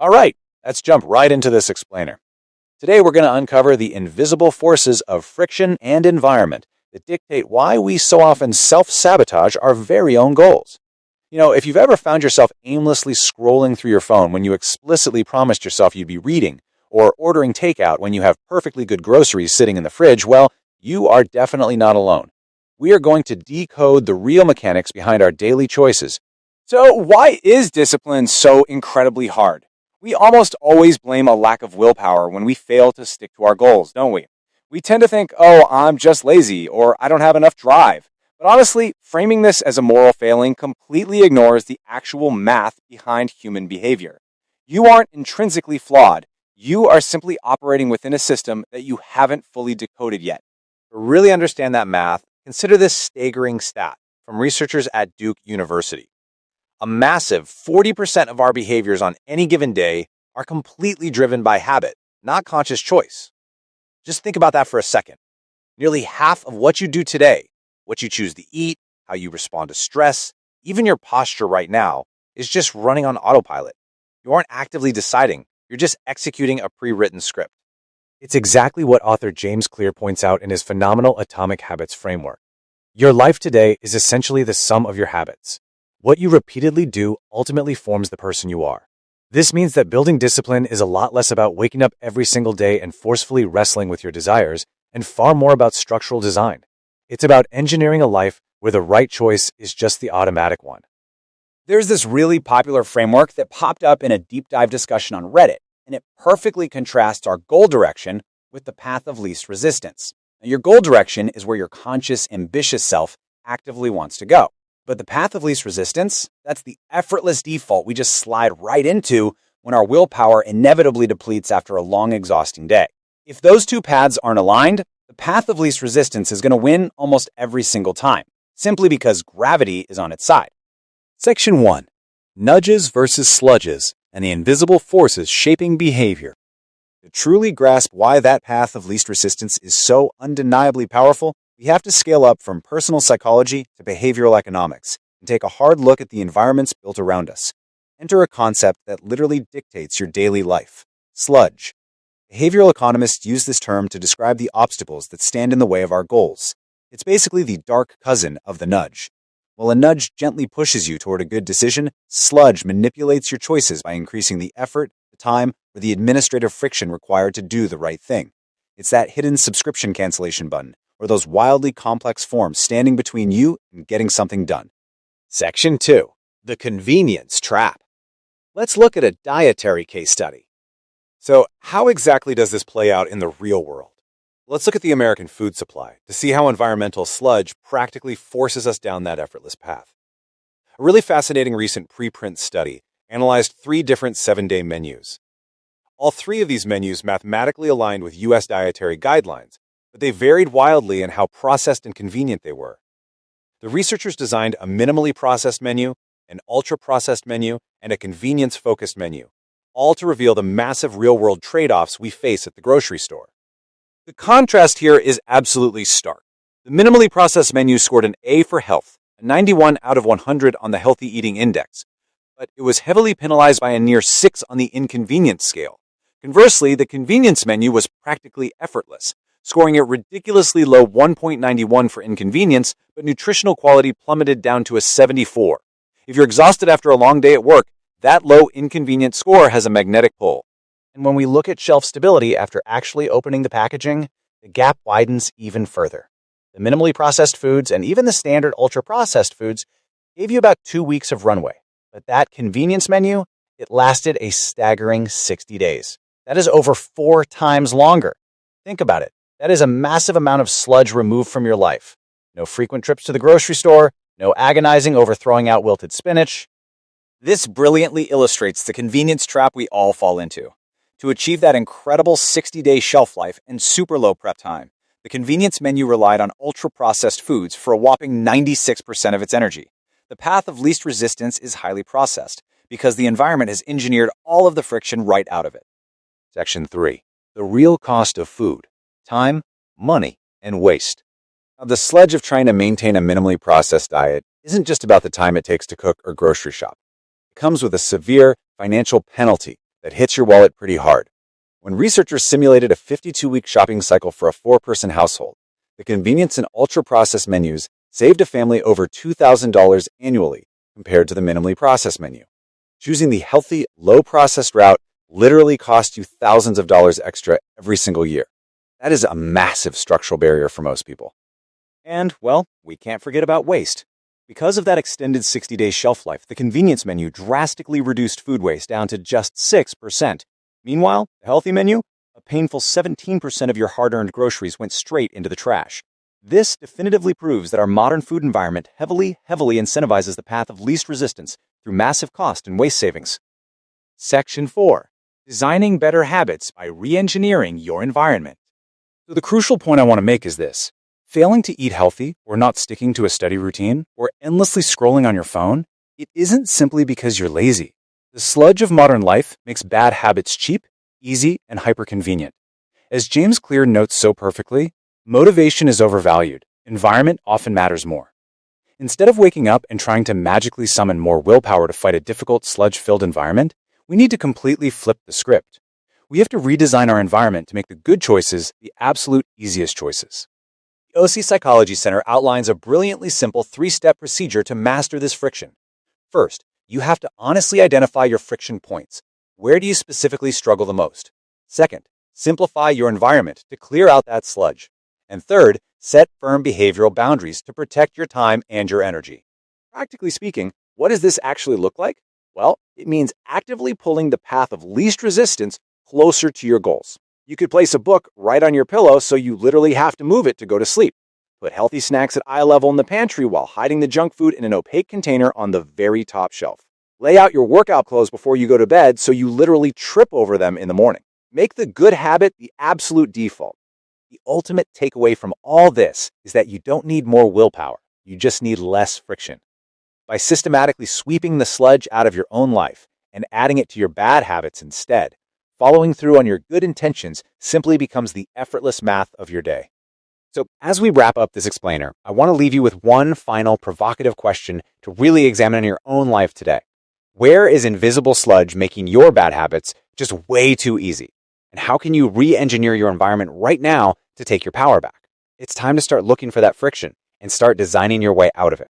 All right, let's jump right into this explainer. Today we're going to uncover the invisible forces of friction and environment that dictate why we so often self-sabotage our very own goals. If you've ever found yourself aimlessly scrolling through your phone when you explicitly promised yourself you'd be reading, or ordering takeout when you have perfectly good groceries sitting in the fridge, well, you are definitely not alone. We are going to decode the real mechanics behind our daily choices. So, why is discipline so incredibly hard? We almost always blame a lack of willpower when we fail to stick to our goals, don't we? We tend to think, oh, I'm just lazy or I don't have enough drive. But honestly, framing this as a moral failing completely ignores the actual math behind human behavior. You aren't intrinsically flawed. You are simply operating within a system that you haven't fully decoded yet. To really understand that math, consider this staggering stat from researchers at Duke University. A massive 40% of our behaviors on any given day are completely driven by habit, not conscious choice. Just think about that for a second. Nearly half of what you do today, what you choose to eat, how you respond to stress, even your posture right now, is just running on autopilot. You aren't actively deciding, you're just executing a pre-written script. It's exactly what author James Clear points out in his phenomenal Atomic Habits framework. Your life today is essentially the sum of your habits. What you repeatedly do ultimately forms the person you are. This means that building discipline is a lot less about waking up every single day and forcefully wrestling with your desires, and far more about structural design. It's about engineering a life where the right choice is just the automatic one. There's this really popular framework that popped up in a deep dive discussion on Reddit, and it perfectly contrasts our goal direction with the path of least resistance. Now, your goal direction is where your conscious, ambitious self actively wants to go. But the path of least resistance, that's the effortless default we just slide right into when our willpower inevitably depletes after a long, exhausting day. If those two paths aren't aligned, the path of least resistance is going to win almost every single time, simply because gravity is on its side. Section 1. Nudges versus sludges and the invisible forces shaping behavior. To truly grasp why that path of least resistance is so undeniably powerful, we have to scale up from personal psychology to behavioral economics and take a hard look at the environments built around us. Enter a concept that literally dictates your daily life: sludge. Behavioral economists use this term to describe the obstacles that stand in the way of our goals. It's basically the dark cousin of the nudge. While a nudge gently pushes you toward a good decision, sludge manipulates your choices by increasing the effort, the time, or the administrative friction required to do the right thing. It's that hidden subscription cancellation button, or those wildly complex forms standing between you and getting something done. Section 2. The convenience trap. Let's look at a dietary case study. So, how exactly does this play out in the real world? Let's look at the American food supply to see how environmental sludge practically forces us down that effortless path. A really fascinating recent preprint study analyzed 3 different 7-day menus. All 3 of these menus mathematically aligned with U.S. dietary guidelines, but they varied wildly in how processed and convenient they were. The researchers designed a minimally processed menu, an ultra-processed menu, and a convenience-focused menu, all to reveal the massive real-world trade-offs we face at the grocery store. The contrast here is absolutely stark. The minimally processed menu scored an A for health, a 91 out of 100 on the Healthy Eating Index, but it was heavily penalized by a near 6 on the inconvenience scale. Conversely, the convenience menu was practically effortless, scoring a ridiculously low 1.91 for inconvenience, but nutritional quality plummeted down to a 74. If you're exhausted after a long day at work, that low inconvenient score has a magnetic pull. And when we look at shelf stability after actually opening the packaging, the gap widens even further. The minimally processed foods and even the standard ultra-processed foods gave you about 2 weeks of runway. But that convenience menu, it lasted a staggering 60 days. That is over 4 times longer. Think about it. That is a massive amount of sludge removed from your life. No frequent trips to the grocery store, no agonizing over throwing out wilted spinach. This brilliantly illustrates the convenience trap we all fall into. To achieve that incredible 60-day shelf life and super low prep time, the convenience menu relied on ultra-processed foods for a whopping 96% of its energy. The path of least resistance is highly processed because the environment has engineered all of the friction right out of it. Section 3. The real cost of food: time, money, and waste. Now, the sludge of trying to maintain a minimally processed diet isn't just about the time it takes to cook or grocery shop. It comes with a severe financial penalty that hits your wallet pretty hard. When researchers simulated a 52-week shopping cycle for a 4-person household, the convenience and ultra-processed menus saved a family over $2,000 annually compared to the minimally processed menu. Choosing the healthy, low-processed route literally costs you thousands of dollars extra every single year. That is a massive structural barrier for most people. And, well, we can't forget about waste. Because of that extended 60-day shelf life, the convenience menu drastically reduced food waste down to just 6%. Meanwhile, the healthy menu, a painful 17% of your hard-earned groceries went straight into the trash. This definitively proves that our modern food environment heavily incentivizes the path of least resistance through massive cost and waste savings. Section 4. Designing better habits by re-engineering your environment. So the crucial point I want to make is this. Failing to eat healthy, or not sticking to a steady routine, or endlessly scrolling on your phone, it isn't simply because you're lazy. The sludge of modern life makes bad habits cheap, easy, and hyper-convenient. As James Clear notes so perfectly, motivation is overvalued. Environment often matters more. Instead of waking up and trying to magically summon more willpower to fight a difficult, sludge-filled environment, we need to completely flip the script. We have to redesign our environment to make the good choices the absolute easiest choices. The OC Psychology Center outlines a brilliantly simple 3-step procedure to master this friction. First, you have to honestly identify your friction points. Where do you specifically struggle the most? Second, simplify your environment to clear out that sludge. And third, set firm behavioral boundaries to protect your time and your energy. Practically speaking, what does this actually look like? Well, it means actively pulling the path of least resistance closer to your goals. You could place a book right on your pillow so you literally have to move it to go to sleep. Put healthy snacks at eye level in the pantry while hiding the junk food in an opaque container on the very top shelf. Lay out your workout clothes before you go to bed so you literally trip over them in the morning. Make the good habit the absolute default. The ultimate takeaway from all this is that you don't need more willpower. You just need less friction. By systematically sweeping the sludge out of your own life and adding it to your bad habits instead, following through on your good intentions simply becomes the effortless math of your day. So, as we wrap up this explainer, I want to leave you with one final provocative question to really examine in your own life today. Where is invisible sludge making your bad habits just way too easy? And how can you re-engineer your environment right now to take your power back? It's time to start looking for that friction and start designing your way out of it.